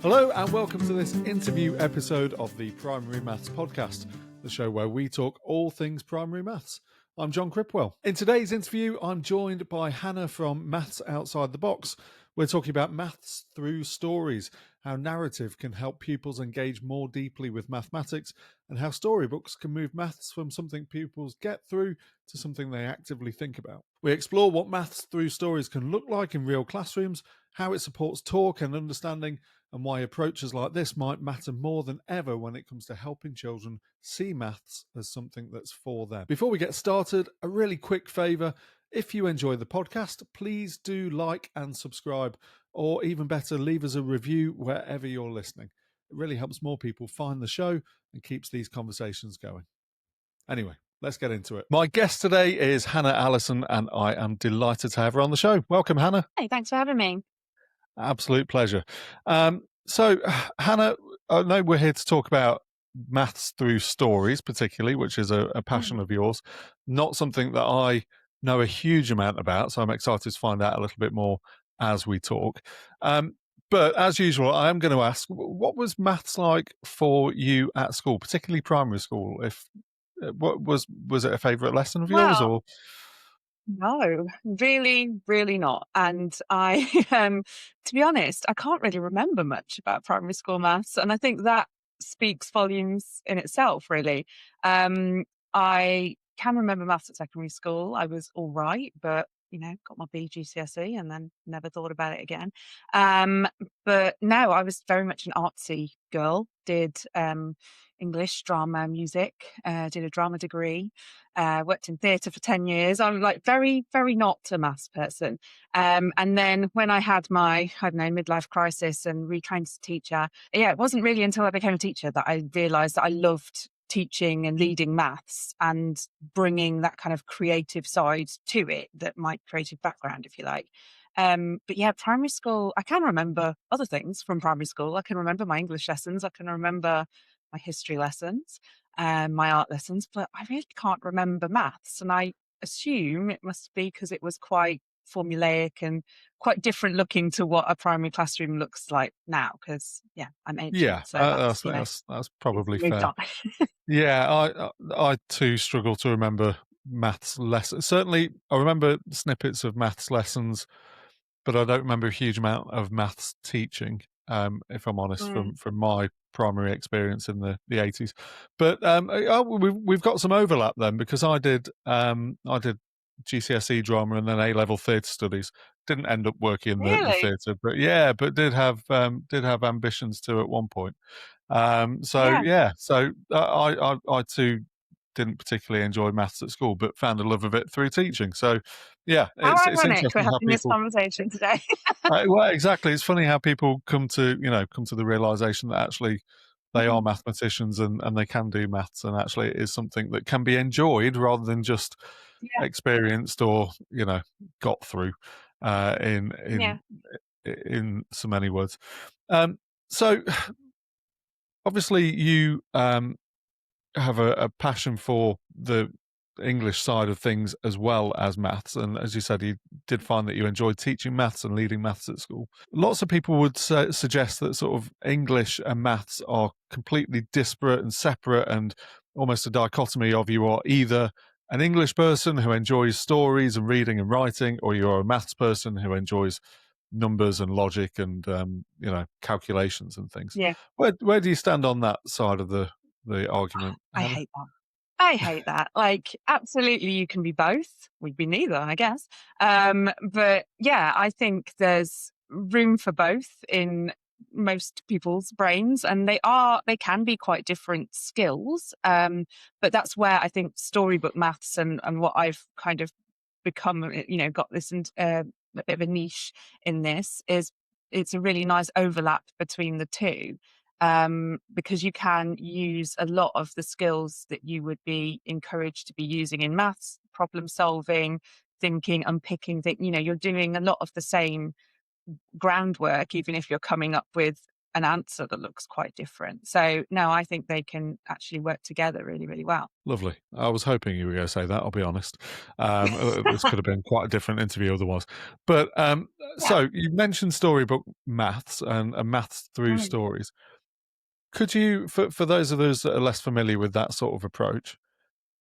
Hello and welcome to this interview episode of the Primary Maths Podcast, the show where we talk all things primary maths. I'm Jon Cripwell. In today's interview, I'm joined by Hannah from Maths Outside the Box. We're talking about maths through stories, how narrative can help pupils engage more deeply with mathematics, and how storybooks can move maths from something pupils get through to something they actively think about. We explore what maths through stories can look like in real classrooms, how it supports talk and understanding, and why approaches like this might matter more than ever when it comes to helping children see maths as something that's for them. Before we get started, a really quick favour. If you enjoy the podcast, please do like and subscribe, or even better, leave us a review wherever you're listening. It really helps more people find the show and keeps these conversations going. Anyway, let's get into it. My guest today is Hannah Allison, and I am delighted to have her on the show. Welcome, Hannah. Hey, thanks for having me. Absolute pleasure. So, Hannah, I know we're here to talk about maths through stories, particularly, which is a passion of yours. Not something that I know a huge amount about, so I'm excited to find out a little bit more as we talk. But as usual, I am going to ask, what was maths like for you at school, particularly primary school? What was it a favourite lesson of yours, or? No, really not. And I, to be honest, I can't really remember much about primary school maths. And I think that speaks volumes in itself, really. I can remember maths at secondary school. I was all right, but, got my B GCSE and then never thought about it again. But no, I was very much an artsy girl, did English, drama, music, did a drama degree, worked in theatre for 10 years. I'm like very, very not a maths person. And then when I had my, midlife crisis and retrained as a teacher, it wasn't really until I became a teacher that I realised that I loved teaching and leading maths and bringing that kind of creative side to it, that my creative background, if you like. But yeah, primary school, I can remember other things from primary school. I can remember my English lessons. I can remember my history lessons, my art lessons, but I really can't remember maths. And I assume it must be because it was quite formulaic and quite different looking to what a primary classroom looks like now, because I'm ancient. Yeah, so that's probably fair. Yeah, I too struggle to remember maths lessons. Certainly, I remember snippets of maths lessons, but I don't remember a huge amount of maths teaching, if I'm honest, from my primary experience in the 80s. But we've got some overlap then, because I did GCSE drama and then A-level theatre studies. Didn't end up working in the theatre, but did have ambitions to at one point. So I too didn't particularly enjoy maths at school, but found a love of it through teaching. So it's interesting we're having this people, conversation today. well, exactly. It's funny how people come to the realization that actually they are mathematicians and they can do maths, and actually it is something that can be enjoyed rather than just experienced or got through in so many words. So obviously you have a passion for the English side of things as well as maths, and as you said, you did find that you enjoyed teaching maths and leading maths at school. Lots of people would suggest that sort of English and maths are completely disparate and separate, and almost a dichotomy of you are either an English person who enjoys stories and reading and writing, or you're a maths person who enjoys numbers and logic and calculations and things. Where do you stand on that side of the argument? I hate that. Like, absolutely, you can be both. We'd be neither, I guess. But yeah, I think there's room for both in most people's brains, and they can be quite different skills. But that's where I think storybook maths and what I've kind of become, got this a bit of a niche in this, is it's a really nice overlap between the two. Because you can use a lot of the skills that you would be encouraged to be using in maths, problem solving, thinking, unpicking things. You're doing a lot of the same groundwork, even if you're coming up with an answer that looks quite different. So no, I think they can actually work together really, really well. Lovely. I was hoping you were going to say that, I'll be honest. This could have been quite a different interview otherwise. But Yeah. So you mentioned storybook maths and maths through Mm. stories. Could you, for those of us that are less familiar with that sort of approach,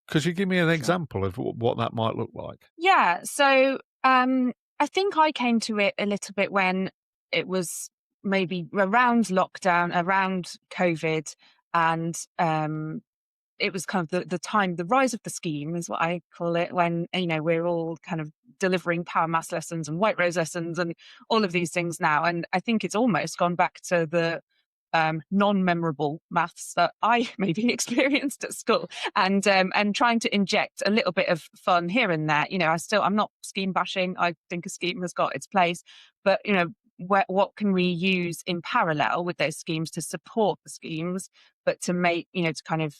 could you give me an Sure. example of what that might look like? Yeah. So I think I came to it a little bit when it was maybe around lockdown, around COVID, and it was kind of the time, the rise of the scheme is what I call it, when, we're all kind of delivering power maths lessons and white rose lessons and all of these things now. And I think it's almost gone back to the non-memorable maths that I maybe experienced at school, and trying to inject a little bit of fun here and there. I'm not scheme bashing. I think a scheme has got its place, but what can we use in parallel with those schemes to support the schemes, but to make, to kind of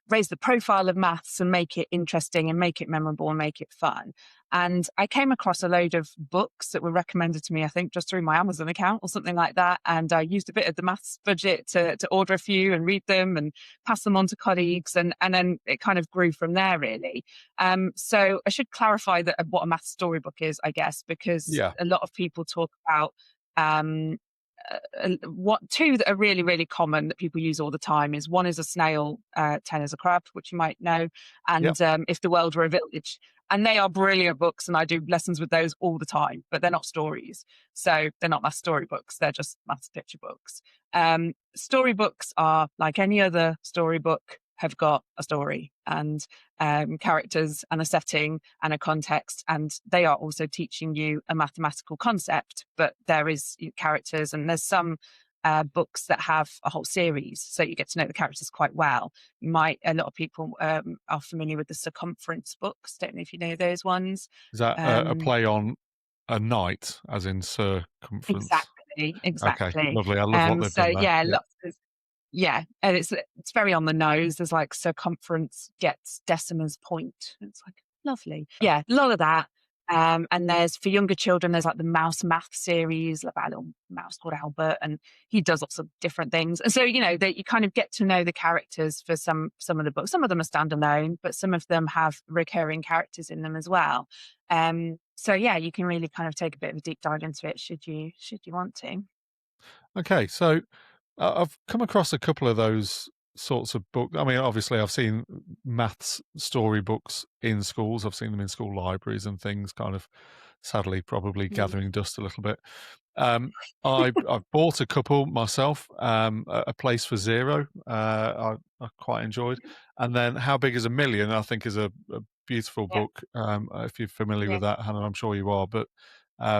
raise the profile of maths and make it interesting and make it memorable and make it fun. And I came across a load of books that were recommended to me, I think just through my Amazon account or something like that. And I used a bit of the maths budget to order a few and read them and pass them on to colleagues. And then it kind of grew from there, really. So I should clarify that what a maths storybook is, I guess, because Yeah. a lot of people talk about what two that are really, really common that people use all the time is, one is a snail, 10 is a crab, which you might know, Yep. and If the World Were a Village. And they are brilliant books, and I do lessons with those all the time, but they're not stories. So they're not maths storybooks, they're just maths picture books. Storybooks are like any other storybook, have got a story and characters and a setting and a context, and they are also teaching you a mathematical concept, but there is characters, and there's some books that have a whole series, so you get to know the characters quite well. A lot of people are familiar with the circumference books. Don't know if you know those ones. Is that a um play on a knight, as in circumference? exactly, Okay, exactly. lovely. I love what they've So done there. yeah, Yeah. lots of, yeah, and it's very on the nose. There's like circumference gets Decima's point. It's like lovely. Yeah, a lot of that. And there's, for younger children, there's like the Mouse Math series about a little mouse called Albert, and he does lots of different things. And so that you kind of get to know the characters for some of the books. Some of them are standalone, but some of them have recurring characters in them as well. So yeah, you can really kind of take a bit of a deep dive into it should you want to. Okay, so I've come across a couple of those sorts of books. I mean, obviously, I've seen maths storybooks in schools. I've seen them in school libraries and things, kind of sadly, probably Mm. gathering dust a little bit. Um, I've bought a couple myself. A Place for Zero, I quite enjoyed, and then How Big Is a Million, I think, is a beautiful Yeah, book. If you're familiar yeah, with that, Hannah, I'm sure you are. But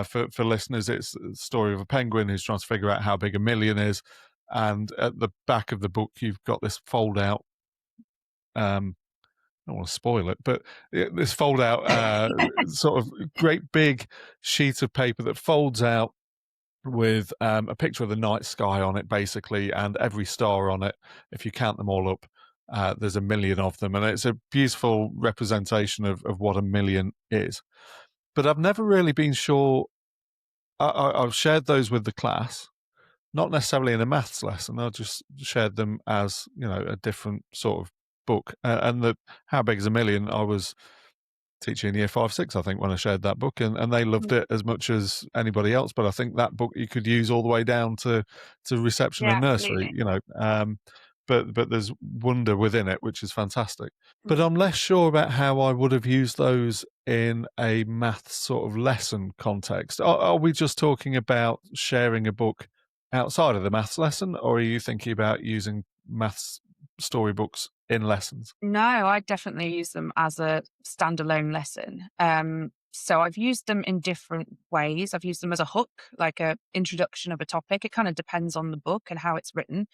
for listeners, it's the story of a penguin who's trying to figure out how big a million is, and at the back of the book, you've got this fold out. I don't want to spoil it, but this fold out sort of great big sheet of paper that folds out with a picture of the night sky on it, basically, and every star on it. If you count them all up, there's a million of them, and it's a beautiful representation of what a million is. But I've never really been sure. I've shared those with the class, not necessarily in a maths lesson. I just shared them as a different sort of book. And the How Big Is a Million, I was teaching in year 5, 6, I think, when I shared that book, and they loved mm, it as much as anybody else. But I think that book you could use all the way down to reception yeah, and nursery, absolutely. but there's wonder within it, which is fantastic. But Mm. I'm less sure about how I would have used those in a maths sort of lesson context. Are we just talking about sharing a book outside of the maths lesson, or are you thinking about using maths storybooks in lessons? No, I definitely use them as a standalone lesson. So I've used them in different ways. I've used them as a hook, like a introduction of a topic. It kind of depends on the book and how it's written.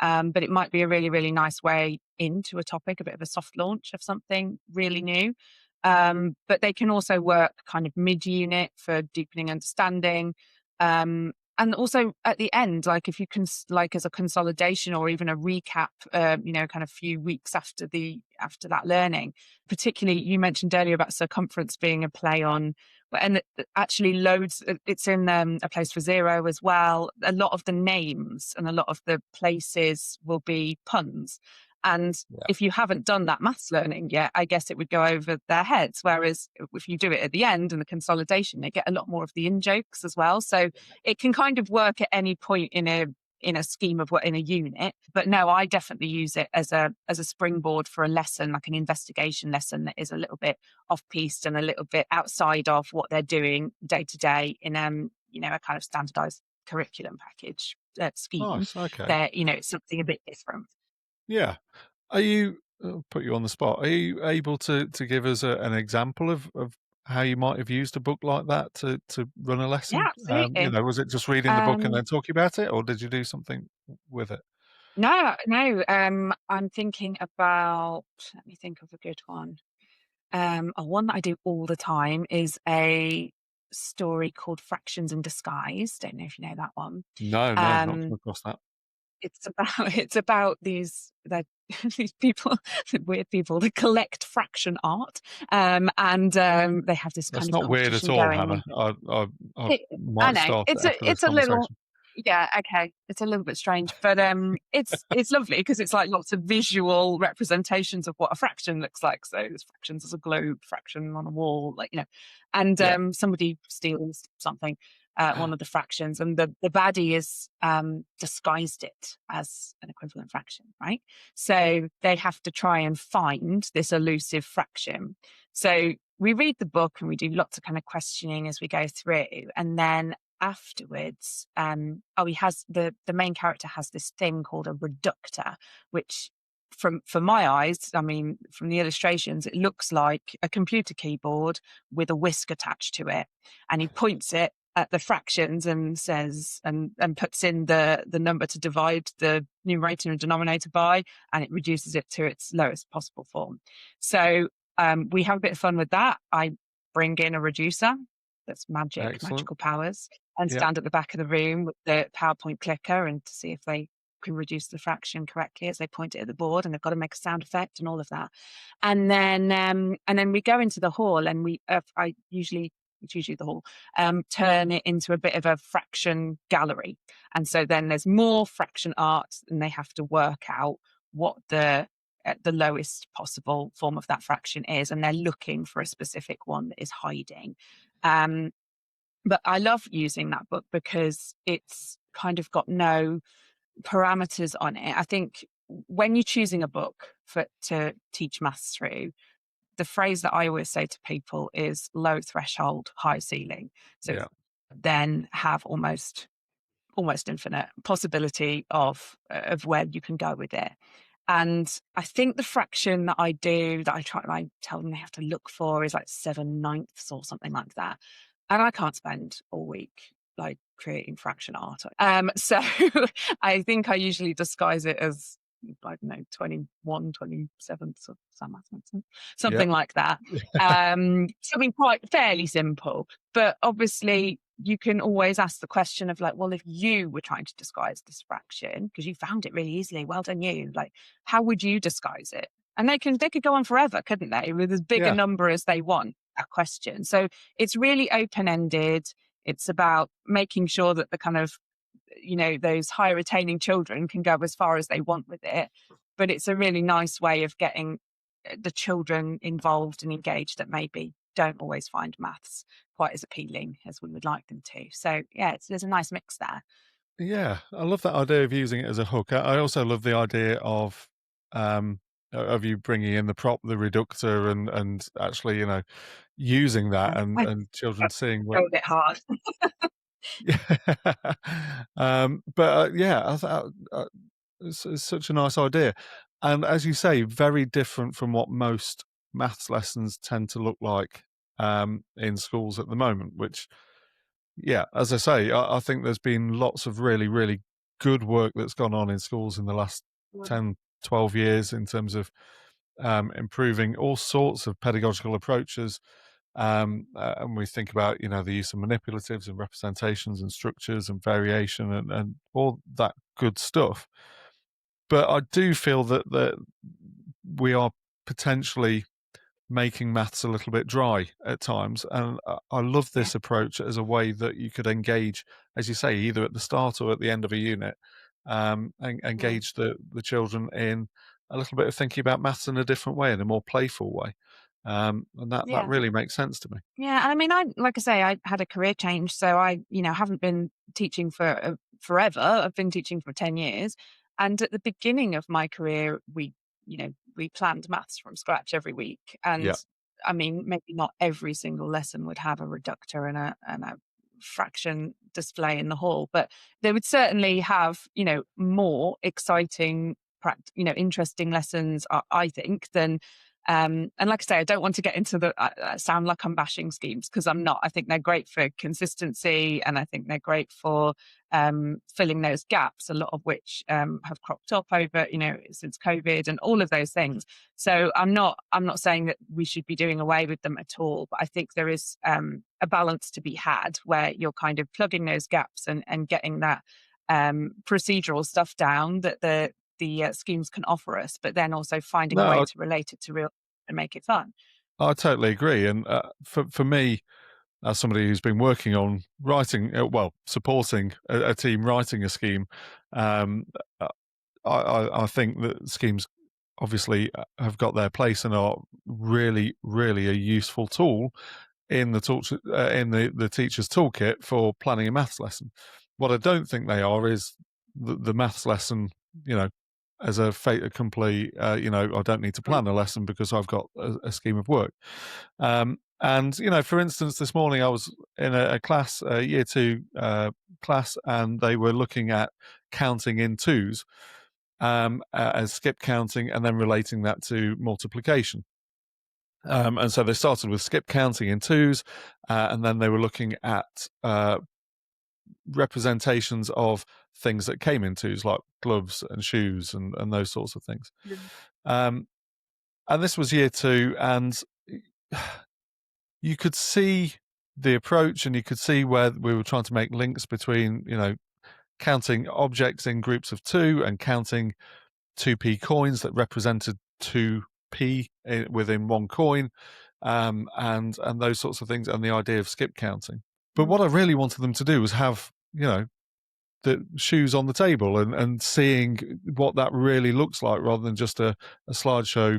But it might be a really, really nice way into a topic, a bit of a soft launch of something really new. But they can also work kind of mid-unit for deepening understanding. And also at the end, like if you can, like as a consolidation or even a recap, kind of few weeks after that learning. Particularly, you mentioned earlier about circumference being a play on, and actually loads. It's in A Place for Zero as well. A lot of the names and a lot of the places will be puns. And Yeah. if you haven't done that maths learning yet, I guess it would go over their heads. Whereas if you do it at the end and the consolidation, they get a lot more of the in jokes as well. So it can kind of work at any point in a scheme of what in a unit. But no, I definitely use it as a springboard for a lesson, like an investigation lesson that is a little bit off piste and a little bit outside of what they're doing day to day in a kind of standardized curriculum package scheme. Nice. Okay. There, it's something a bit different. Yeah. Are you I'll put you on the spot? Are you able to give us an example of how you might have used a book like that to run a Yeah, lesson? absolutely. Was it just reading the book and Um, then talking about it, or did you do something with it? no, no. I'm thinking about. Let me think of a good one. One that I do all the time is a story called Fractions in Disguise. Don't know if you know that one. No, no, not come Um, across that. it's about it's about these people, weird people that collect fraction art, and they have this kind That's of not weird at competition all, going. Hannah. I It I might know. start it after this It's a little conversation. yeah, okay. It's a little bit strange, but it's lovely because it's like lots of visual representations of what a fraction looks like. So there's fractions as a globe, fraction on a wall, and Yeah. somebody steals something, one of the fractions, and the baddie is disguised it as an equivalent fraction, right? So they have to try and find this elusive fraction. So we read the book and we do lots of kind of questioning as we go through, and then afterwards, he has the main character has this thing called a reductor, which for my eyes, I mean, from the illustrations, it looks like a computer keyboard with a whisk attached to it, and he points it at the fractions and says and puts in the number to divide the numerator and denominator by, and it reduces it to its lowest possible form. So we have a bit of fun with that. I bring in a reducer that's Excellent. magical powers, and Yeah. stand at the back of the room with the PowerPoint clicker and to see if they can reduce the fraction correctly as they point it at the board, and they've got to make a sound effect and all of that. And then we go into the hall, and it's usually the hall, turn it into a bit of a fraction gallery. And so then there's more fraction art, and they have to work out what the lowest possible form of that fraction is, and they're looking for a specific one that is hiding. Um, but I love using that book because it's kind of got no parameters on it. I think when you're choosing a book to teach maths through, the phrase that I always say to people is low threshold, high ceiling. So Yeah. then have almost infinite possibility of where you can go with it. And I think the fraction that I tell them they have to look for is like 7/9 or something like that. And I can't spend all week like creating fraction art. So I think I usually disguise it as, I don't know, 21, 27, so some mathematics, Yeah. something like that. Something quite fairly simple. But obviously you can always ask the question of like, well, if you were trying to disguise this fraction, because you found it really easily, well done you, like, how would you disguise it? And they could go on forever, couldn't they? With as big a Yeah. number as they want, a question. So it's really open-ended. It's about making sure that the kind of, those high retaining children can go as far as they want with it. But it's a really nice way of getting the children involved and engaged that maybe don't always find maths quite as appealing as we would like them to. So yeah, there's a nice mix there. Yeah, I love that idea of using it as a hook. I also love the idea um, of you bringing in the prop, the reductor, and actually, using that and I children seeing what. go a bit hard. Yeah. But yeah, it's such a nice idea, and as you say, very different from what most maths lessons tend to look like in schools at the moment, which. Yeah, as I say, I think there's been lots of really, really good work that's gone on in schools in the last 10, 12 years in terms of improving all sorts of pedagogical approaches. And we think about, the use of manipulatives and representations and structures and variation and all that good stuff. But I do feel that we are potentially making maths a little bit dry at times. And I love Yeah. this approach as a way that you could engage, as you say, either at the start or at the end of a unit, and Mm. engage the children in a little bit of thinking about maths in a different way, in a more playful way. And that Yeah. really makes sense to me. Yeah, and I mean, like I say, I had a career change, so I, haven't been teaching for forever. I've been teaching for 10 years, and at the beginning of my career, we planned maths from scratch every week, and Yeah. I mean, maybe not every single lesson would have a reductor and a fraction display in the hall, but they would certainly have, more exciting, interesting lessons. I think than and like I say, I don't want to get into the sound like I'm bashing schemes, because I'm not. I think they're great for consistency, and I think they're great for filling those gaps, a lot of which have cropped up over, since COVID and all of those things. So I'm not saying that we should be doing away with them at all, but I think there is a balance to be had where you're kind of plugging those gaps and getting that procedural stuff down that the schemes can offer us, but then also finding a way No, to relate it to real and make it fun. I totally agree. And for me, as somebody who's been working on writing, supporting a team writing a scheme, um, uh, I think that schemes obviously have got their place and are really, really a useful tool in the teacher's toolkit for planning a maths lesson. What I don't think they are is the maths lesson, you know, as a fait accompli. I don't need to plan a lesson because I've got a scheme of work. And for instance, this morning I was in a class, a year two class, and they were looking at counting in twos as skip counting, and then relating that to multiplication. And so they started with skip counting in twos, and then they were looking at representations of things that came in twos, like gloves and shoes and those sorts of things. Mhm. Um, and this was year two, and you could see the approach, and you could see where we were trying to make links between, counting objects in groups of two and counting 2p coins that represented 2p within one coin, and those sorts of things, and the idea of skip counting. But what I really wanted them to do was have, the shoes on the table and seeing what that really looks like, rather than just a slideshow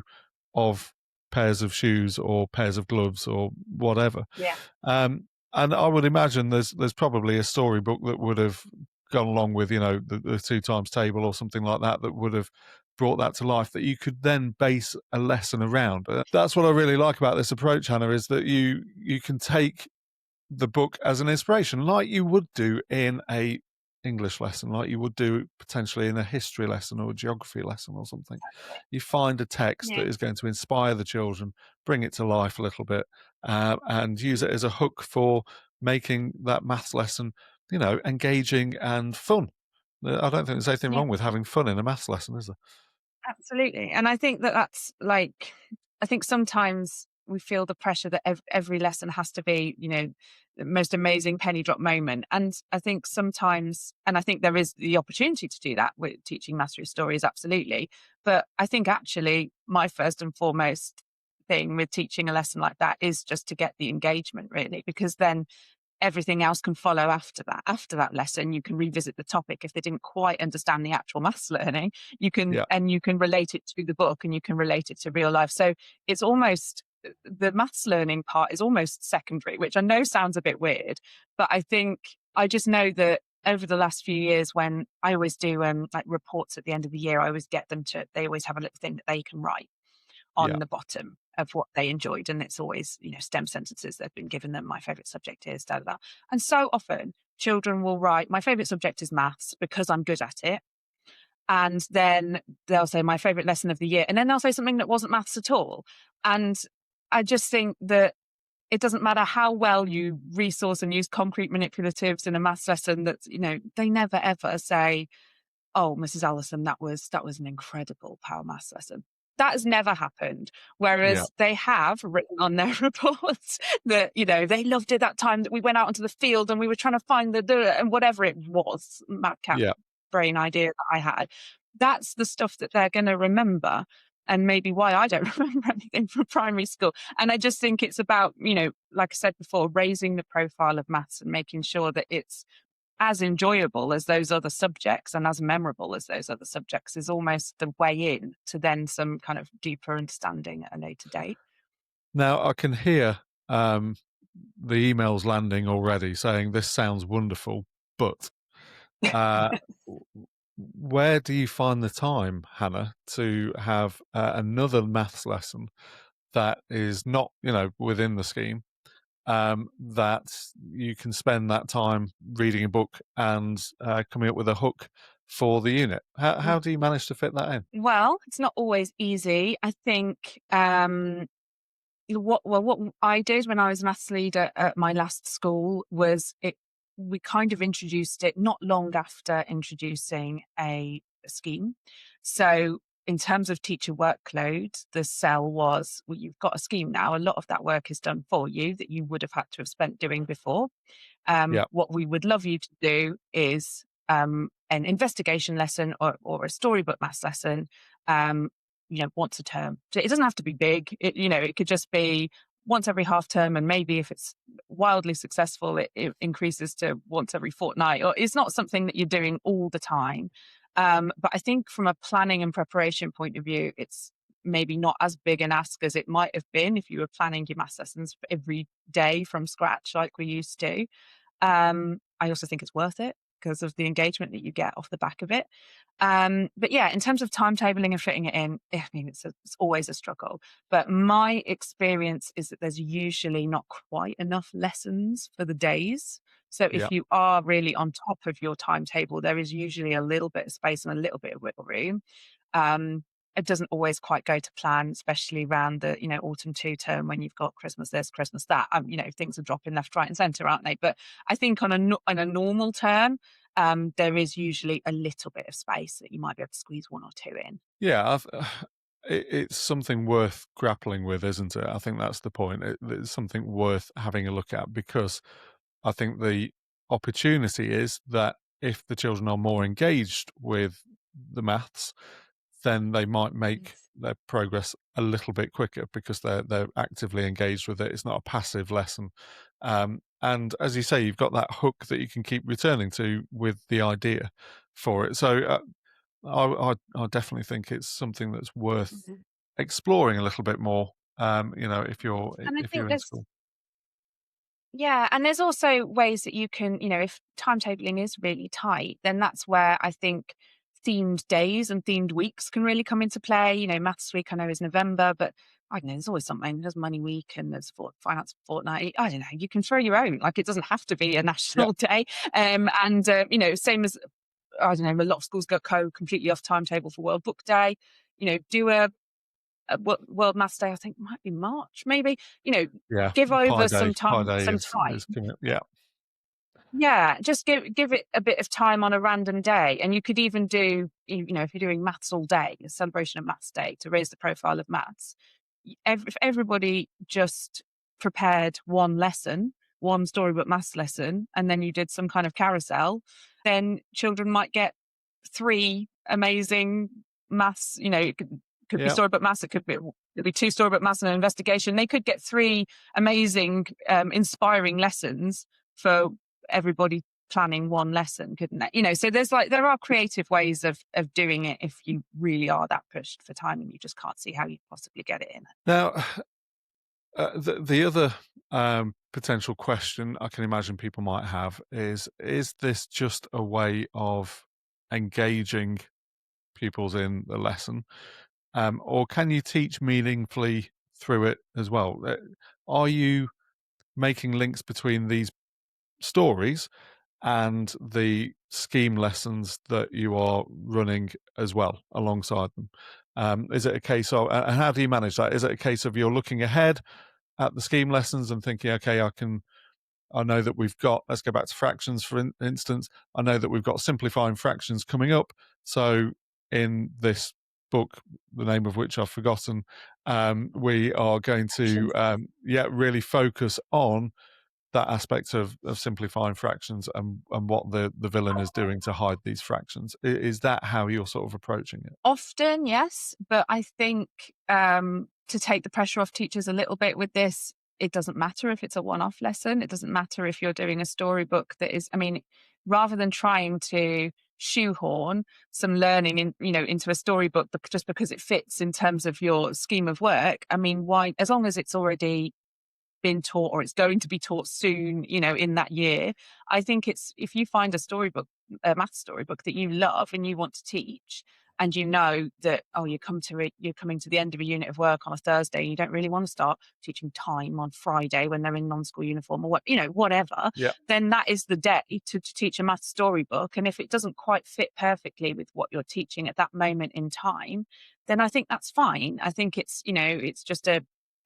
of pairs of shoes or pairs of gloves or whatever. Yeah. And I would imagine there's probably a storybook that would have gone along with, the two times table or something like that, that would have brought that to life, that you could then base a lesson around. That's what I really like about this approach, Hannah, is that you can take the book as an inspiration, like you would do in a English lesson, like you would do potentially in a history lesson or a geography lesson or something. You find a text Yeah. that is going to inspire the children, bring it to life a little bit, and use it as a hook for making that maths lesson, engaging and fun. I don't think there's anything Yeah. wrong with having fun in a maths lesson, is there? Absolutely. And I think that's like, I think sometimes we feel the pressure that every lesson has to be, the most amazing penny drop moment. And I think sometimes, and I think there is the opportunity to do that with teaching mastery stories, absolutely. But I think actually my first and foremost thing with teaching a lesson like that is just to get the engagement, really, because then everything else can follow after that. After that lesson, you can revisit the topic if they didn't quite understand the actual maths learning. You can Yeah, and you can relate it to the book, and you can relate it to real life. So it's almost, the maths learning part is almost secondary, which I know sounds a bit weird, but I think I just know that over the last few years, when I always do like reports at the end of the year, I always get them to, they always have a little thing that they can write yeah, on the bottom of what they enjoyed. And it's always, STEM sentences that have been given them. My favorite subject is da da da. And so often children will write, my favorite subject is maths because I'm good at it. And then they'll say my favorite lesson of the year. And then they'll say something that wasn't maths at all. And I just think that it doesn't matter how well you resource and use concrete manipulatives in a maths lesson, that, they never ever say, oh, Mrs. Allison, that was an incredible power maths lesson. That has never happened. yeah, Whereas they have written on their reports that, they loved it that time that we went out onto the field and we were trying to find the and whatever it was, madcap yeah. brain idea that I had. That's the stuff that they're going to remember, and maybe why I don't remember anything from primary school. And I just think it's about, like I said before, raising the profile of maths and making sure that it's as enjoyable as those other subjects and as memorable as those other subjects is almost the way in to then some kind of deeper understanding at a later date. Now I can hear the emails landing already saying this sounds wonderful, but uh, where do you find the time, Hannah, to have another maths lesson that is not, within the scheme, that you can spend that time reading a book and coming up with a hook for the unit? How do you manage to fit that in? Well, it's not always easy. I think what I did when I was maths leader at my last school was we kind of introduced it not long after introducing a scheme. So in terms of teacher workload, the sell was, well, you've got a scheme now. A lot of that work is done for you that you would have had to have spent doing before. Yeah, What we would love you to do is an investigation lesson or a storybook maths lesson, once a term. So it doesn't have to be big. It could just be once every half term, and maybe if it's wildly successful, it increases to once every fortnight. Or it's not something that you're doing all the time. But I think from a planning and preparation point of view, it's maybe not as big an ask as it might have been if you were planning your maths lessons for every day from scratch like we used to. I also think it's worth it because of the engagement that you get off the back of it. But yeah, in terms of timetabling and fitting it in, I mean, it's always a struggle. But my experience is that there's usually not quite enough lessons for the days. So yeah. if you are really on top of your timetable, there is usually a little bit of space and a little bit of wiggle room. It doesn't always quite go to plan, especially around the, autumn two term when you've got Christmas this, Christmas that. Things are dropping left, right, and centre, aren't they? But I think on a normal term, there is usually a little bit of space that you might be able to squeeze one or two in. Yeah, it's something worth grappling with, isn't it? I think that's the point. It's something worth having a look at, because I think the opportunity is that if the children are more engaged with the maths, then they might make Yes. their progress a little bit quicker because they're actively engaged with it. It's not a passive lesson. And as you say, you've got that hook that you can keep returning to with the idea for it. So I definitely think it's something that's worth Mhm. exploring a little bit more. If you're And I if think you're in school. yeah, and there's also ways that you can, if timetabling is really tight, then that's where I think themed days and themed weeks can really come into play. Maths week I know is November, but I don't know, there's always something. There's money week and there's finance fortnight. I don't know. You can throw your own. Like, it doesn't have to be a Yeah, national day. And same as, I don't know, a lot of schools go completely off timetable for World Book Day. Do a World Maths Day. I think might be March, maybe. yeah. Give Pi over Day, some Pi time, Day some is time. coming up. Yeah, Yeah, just give it a bit of time on a random day. And you could even do, if you're doing maths all day, a celebration of maths day to raise the profile of maths. If everybody just prepared one lesson, one storybook maths lesson, and then you did some kind of carousel, then children might get three amazing maths, it could be yeah, storybook maths, it'd be two storybook maths and an investigation. They could get three amazing, inspiring lessons for everybody planning one lesson, couldn't they? So there are creative ways of doing it if you really are that pushed for time and you just can't see how you possibly get it in. Now, the other potential question I can imagine people might have is this just a way of engaging pupils in the lesson, or can you teach meaningfully through it as well? Are you making links between these stories and the scheme lessons that you are running as well alongside them? Is it a case of, and how do you manage that? Is it a case of you're looking ahead at the scheme lessons and thinking, okay, I know that we've got, let's go back to fractions for instance, I know that we've got simplifying fractions coming up. So in this book, the name of which I've forgotten, we are going to, Actions. really focus on that aspect of simplifying fractions and what the villain is doing to hide these fractions. Is that how you're sort of approaching it? Often, yes, but I think to take the pressure off teachers a little bit with this, it doesn't matter if it's a one-off lesson. It doesn't matter if you're doing a storybook that is, I mean, rather than trying to shoehorn some learning into a storybook just because it fits in terms of your scheme of work. I mean, why, as long as it's already been taught or it's going to be taught soon, in that year. I think it's, if you find a math storybook that you love and you want to teach, and you know that, oh, you're coming to the end of a unit of work on a Thursday, and you don't really want to start teaching time on Friday when they're in non-school uniform or whatever, Yeah. then that is the day to teach a math storybook. And if it doesn't quite fit perfectly with what you're teaching at that moment in time, then I think that's fine. I think it's just a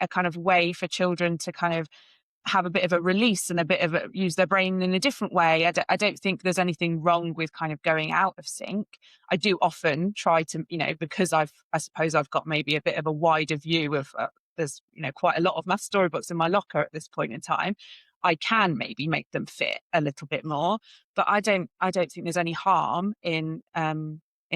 kind of way for children to kind of have a bit of a release and a bit of use their brain in a different way. I don't think there's anything wrong with kind of going out of sync. I do often try to, because I suppose I've got maybe a bit of a wider view of, there's, quite a lot of math storybooks in my locker at this point in time. I can maybe make them fit a little bit more, but I don't think there's any harm in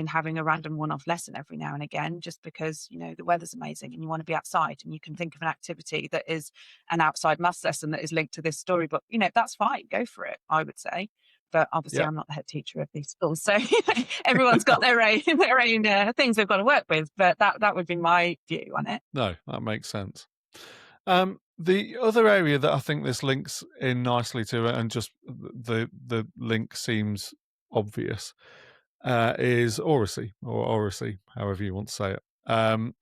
having a random one-off lesson every now and again, just because, the weather's amazing and you want to be outside and you can think of an activity that is an outside maths lesson that is linked to this storybook. That's fine. Go for it, I would say. But obviously, Yeah. I'm not the head teacher of these schools, so everyone's got their own things they've got to work with. But that would be my view on it. No, that makes sense. The other area that I think this links in nicely to, and just the link seems obvious, is oracy, or oracy, however you want to say it.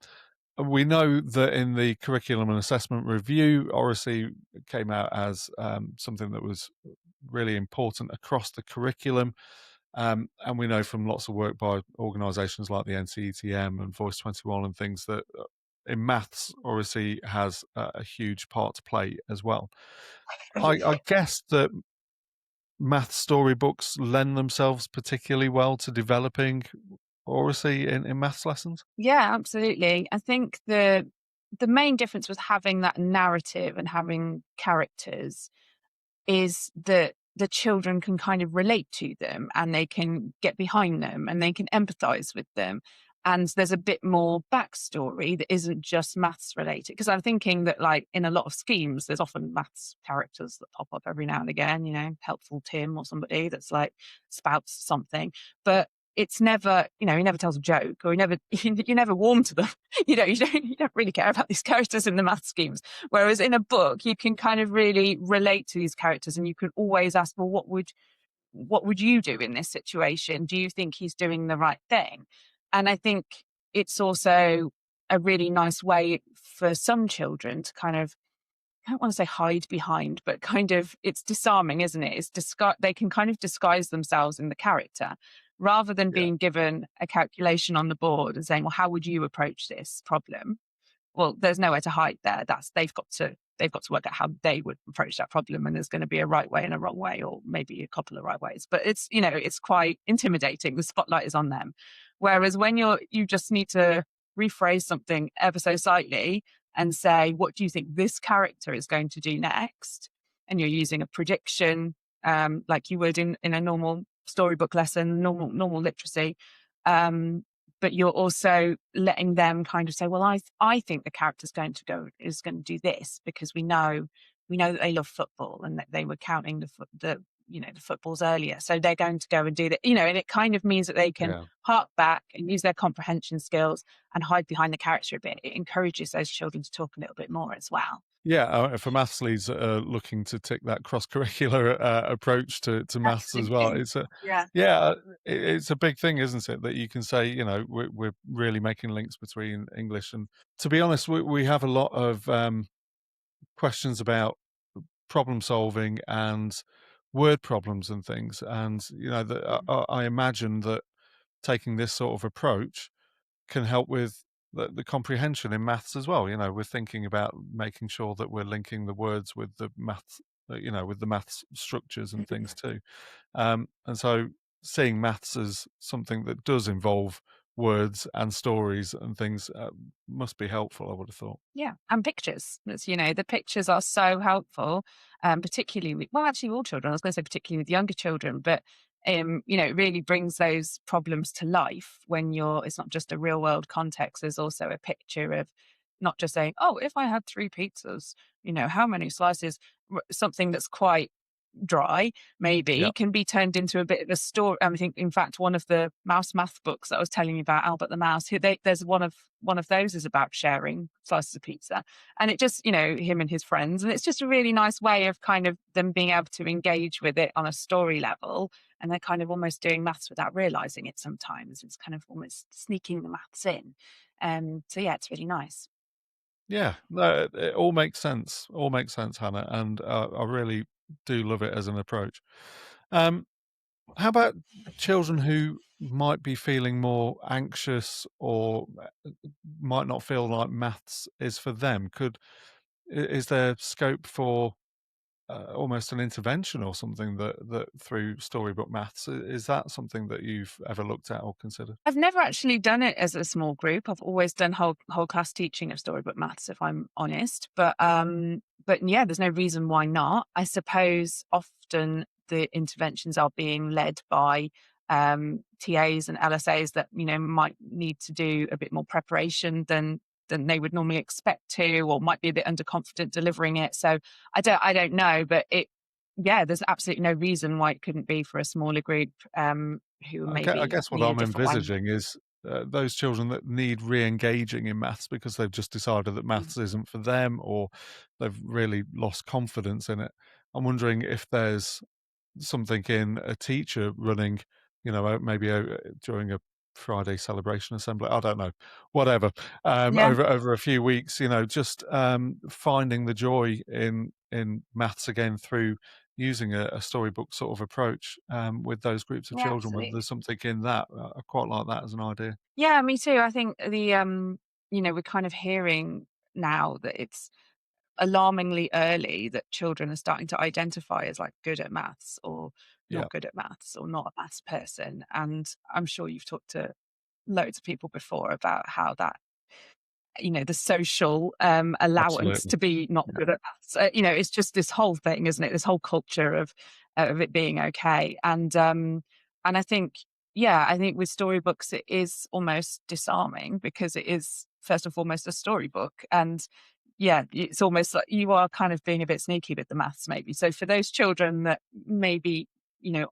We know that in the curriculum and assessment review, oracy came out as something that was really important across the curriculum. And we know from lots of work by organisations like the NCETM and Voice 21 and things that in maths, oracy has a huge part to play as well. I guess that math storybooks lend themselves particularly well to developing oracy in maths lessons. Yeah, absolutely. I think the main difference with having that narrative and having characters is that the children can kind of relate to them and they can get behind them and they can empathize with them. And there's a bit more backstory that isn't just maths related. Because I'm thinking that, like, in a lot of schemes, there's often maths characters that pop up every now and again, helpful Tim or somebody that's like spouts something. But it's never, he never tells a joke, or you never warm to them. You don't really care about these characters in the math schemes. Whereas in a book, you can kind of really relate to these characters, and you can always ask, well, what would you do in this situation? Do you think he's doing the right thing? And I think it's also a really nice way for some children to kind of, I don't want to say hide behind, but kind of, it's disarming, isn't it? They can kind of disguise themselves in the character rather than being given a calculation on the board and saying, well, how would you approach this problem? Well, there's nowhere to hide there. They've got to work out how they would approach that problem, and there's going to be a right way and a wrong way, or maybe a couple of right ways. But it's quite intimidating. The spotlight is on them. Whereas when you just need to rephrase something ever so slightly and say, what do you think this character is going to do next? And you're using a prediction, like you would in a normal storybook lesson, normal literacy. But you're also letting them kind of say, well, I think the character's is going to do this because we know that they love football and that they were counting the footballs earlier. So they're going to go and do that, and it kind of means that they can hark back and use their comprehension skills and hide behind the character a bit. It encourages those children to talk a little bit more as well. Yeah, for maths leads looking to take that cross-curricular approach to maths as well. It's it's a big thing, isn't it? That you can say, we're really making links between English and. To be honest, we have a lot of questions about problem solving and word problems and things, and I imagine that taking this sort of approach can help with the comprehension in maths as well. We're thinking about making sure that we're linking the words with the maths, with the maths structures and things too. And so seeing maths as something that does involve words and stories and things must be helpful, I would have thought. Yeah, and pictures. The pictures are so helpful, particularly with, well, actually all children. I was going to say particularly with younger children, but it really brings those problems to life when it's not just a real world context. There's also a picture of not just saying, oh, if I had 3 pizzas, how many slices? Something that's quite dry, Yeah. maybe, can be turned into a bit of a story. I think, in fact, one of the mouse math books that I was telling you about, Albert the Mouse, there's one of those is about sharing slices of pizza, and it just, him and his friends, and it's just a really nice way of kind of them being able to engage with it on a story level, and they're kind of almost doing maths without realizing it. Sometimes it's kind of almost sneaking the maths in. So yeah, it's really nice. Yeah, no, it all makes sense. All makes sense, Hannah, and I really do love it as an approach. Um, how about children who might be feeling more anxious or might not feel like maths is for them? Is there scope for almost an intervention or something that through storybook maths? Is that something that you've ever looked at or considered? I've never actually done it as a small group. I've always done whole class teaching of storybook maths, if I'm honest. But yeah, there's no reason why not. I suppose often the interventions are being led by TAs and LSAs that might need to do a bit more preparation than they would normally expect to, or might be a bit underconfident delivering it. So I don't know, but yeah, there's absolutely no reason why it couldn't be for a smaller group who I maybe guess what need a I'm different way. envisaging is those children that need re-engaging in maths because they've just decided that Mm. maths isn't for them, or they've really lost confidence in it. I'm wondering if there's something in a teacher running, maybe during a Friday celebration assembly. I don't know, whatever. Yeah, Over a few weeks, just finding the joy in maths again through using a storybook sort of approach with those groups of yeah, children. Whether absolutely. there's something in that, I quite like that as an idea. Yeah, me too. I think we're kind of hearing now that it's alarmingly early that children are starting to identify as like good at maths or Yeah, not good at maths or not a maths person. And I'm sure you've talked to loads of people before about how that, the social allowance absolutely. to be not Yeah, good at maths. It's just this whole thing, isn't it? This whole culture of it being okay. And I think, yeah, I think with storybooks it is almost disarming because it is first and foremost a storybook, and yeah, it's almost like you are kind of being a bit sneaky with the maths, maybe. So for those children that maybe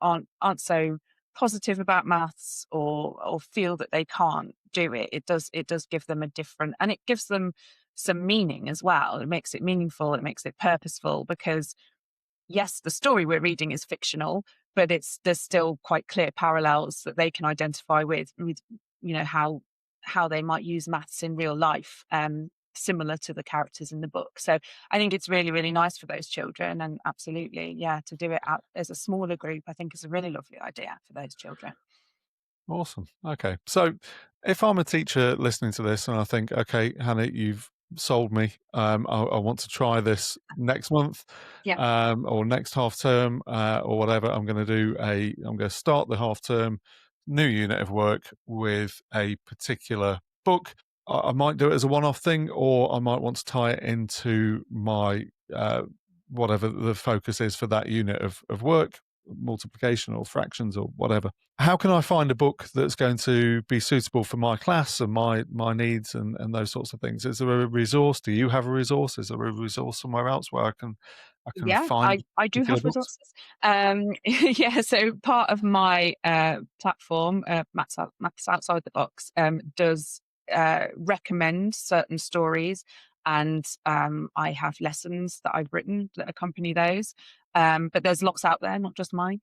aren't so positive about maths, or feel that they can't do it, it does give them a different, and it gives them some meaning as well. It makes it meaningful, it makes it purposeful, because yes, the story we're reading is fictional, but there's still quite clear parallels that they can identify with how they might use maths in real life, similar to the characters in the book. So I think it's really, really nice for those children, and absolutely, yeah, to do it as a smaller group, I think is a really lovely idea for those children. awesome. Okay, so if I'm a teacher listening to this and I think, okay, Hannah, you've sold me. I want to try this next month, Yeah. or next half term, or whatever. I'm going to start the half term new unit of work with a particular book. I might do it as a one-off thing, or I might want to tie it into my whatever the focus is for that unit of work, multiplication or fractions or whatever. How can I find a book that's going to be suitable for my class and my needs and those sorts of things? Is there a resource? Do you have a resource? Is there a resource somewhere else where I can Yeah, find I do particular have books? resources. Yeah, so part of my platform, Maths Outside the Box, does recommend certain stories, and I have lessons that I've written that accompany those. But there's lots out there, not just mine.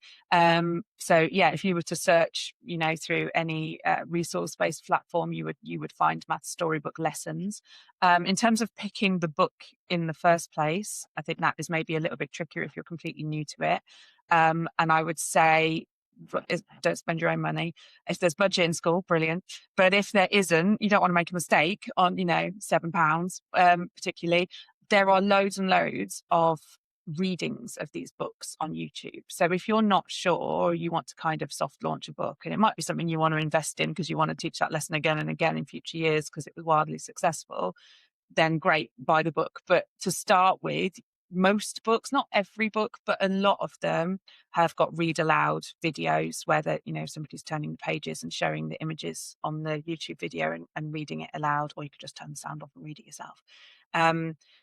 So yeah, if you were to search, through any resource-based platform, you would find math storybook lessons. In terms of picking the book in the first place, I think that is maybe a little bit trickier if you're completely new to it. And I would say, don't spend your own money. If there's budget in school, brilliant. But if there isn't, you don't want to make a mistake on, £7, particularly. There are loads and loads of readings of these books on YouTube. So if you're not sure, or you want to kind of soft launch a book, and it might be something you want to invest in because you want to teach that lesson again and again in future years because it was wildly successful, then great, buy the book. But to start with, most books, not every book, but a lot of them have got read aloud videos where somebody's turning the pages and showing the images on the YouTube video and reading it aloud, or you could just turn the sound off and read it yourself.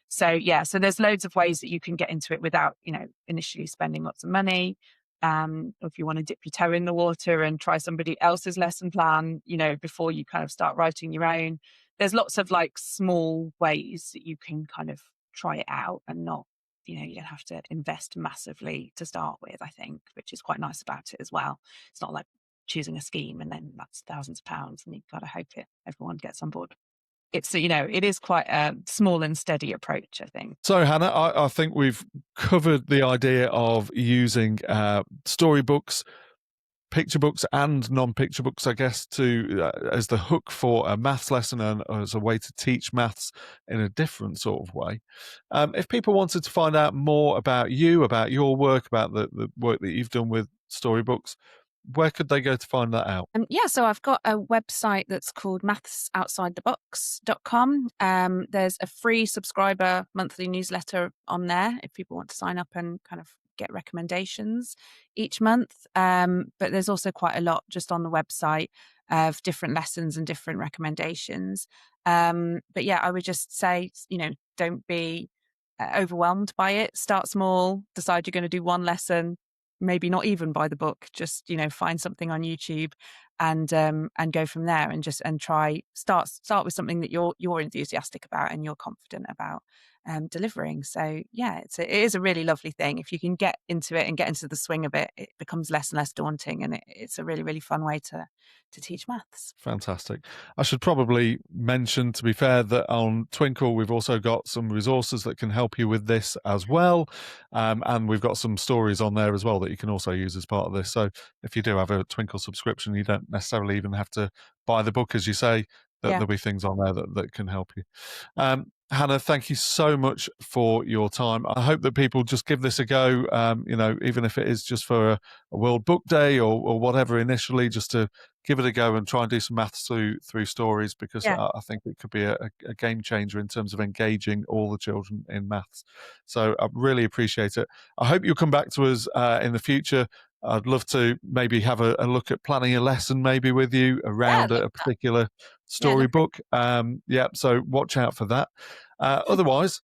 So there's loads of ways that you can get into it without, initially spending lots of money. Or if you want to dip your toe in the water and try somebody else's lesson plan, before you kind of start writing your own, there's lots of like small ways that you can kind of try it out and not, you don't have to invest massively to start with, I think, which is quite nice about it as well. It's not like choosing a scheme and then that's thousands of pounds and you've got to hope everyone gets on board. It's, it is quite a small and steady approach, I think. So, Hannah, I think we've covered the idea of using storybooks, picture books and non-picture books, I guess, as the hook for a maths lesson and as a way to teach maths in a different sort of way. If people wanted to find out more about you, about your work, about the work that you've done with storybooks, where could they go to find that out? So I've got a website that's called mathsoutsidethebox.com. There's a free subscriber monthly newsletter on there if people want to sign up and kind of get recommendations each month. But there's also quite a lot just on the website of different lessons and different recommendations. But yeah, I would just say, don't be overwhelmed by it. Start small, decide you're going to do one lesson, maybe not even buy the book, just, find something on YouTube and go from there and start with something that you're enthusiastic about and you're confident about delivering. So yeah, it is a really lovely thing. If you can get into it and get into the swing of it, it becomes less and less daunting, and it's a really, really fun way to teach maths. Fantastic. I should probably mention, to be fair, that on Twinkle we've also got some resources that can help you with this as well, and we've got some stories on there as well that you can also use as part of this. So if you do have a Twinkle subscription, you don't necessarily even have to buy the book, as you say. There'll be things on there that can help you. Hannah, thank you so much for your time. I hope that people just give this a go, even if it is just for a World Book Day or whatever initially, just to give it a go and try and do some maths through stories, because I think it could be a game changer in terms of engaging all the children in maths. So I really appreciate it. I hope you'll come back to us in the future. I'd love to maybe have a look at planning a lesson maybe with you around a particular storybook. So watch out for that. Otherwise,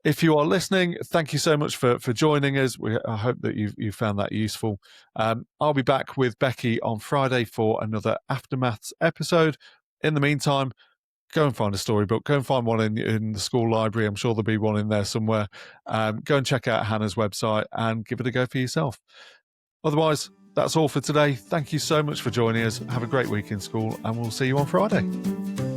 if you are listening, thank you so much for joining us. I hope that you found that useful. I'll be back with Becky on Friday for another Aftermaths episode. In the meantime, go and find a storybook. Go and find one in the school library. I'm sure there'll be one in there somewhere. Go and check out Hannah's website and give it a go for yourself. Otherwise, that's all for today. Thank you so much for joining us. Have a great week in school, and we'll see you on Friday.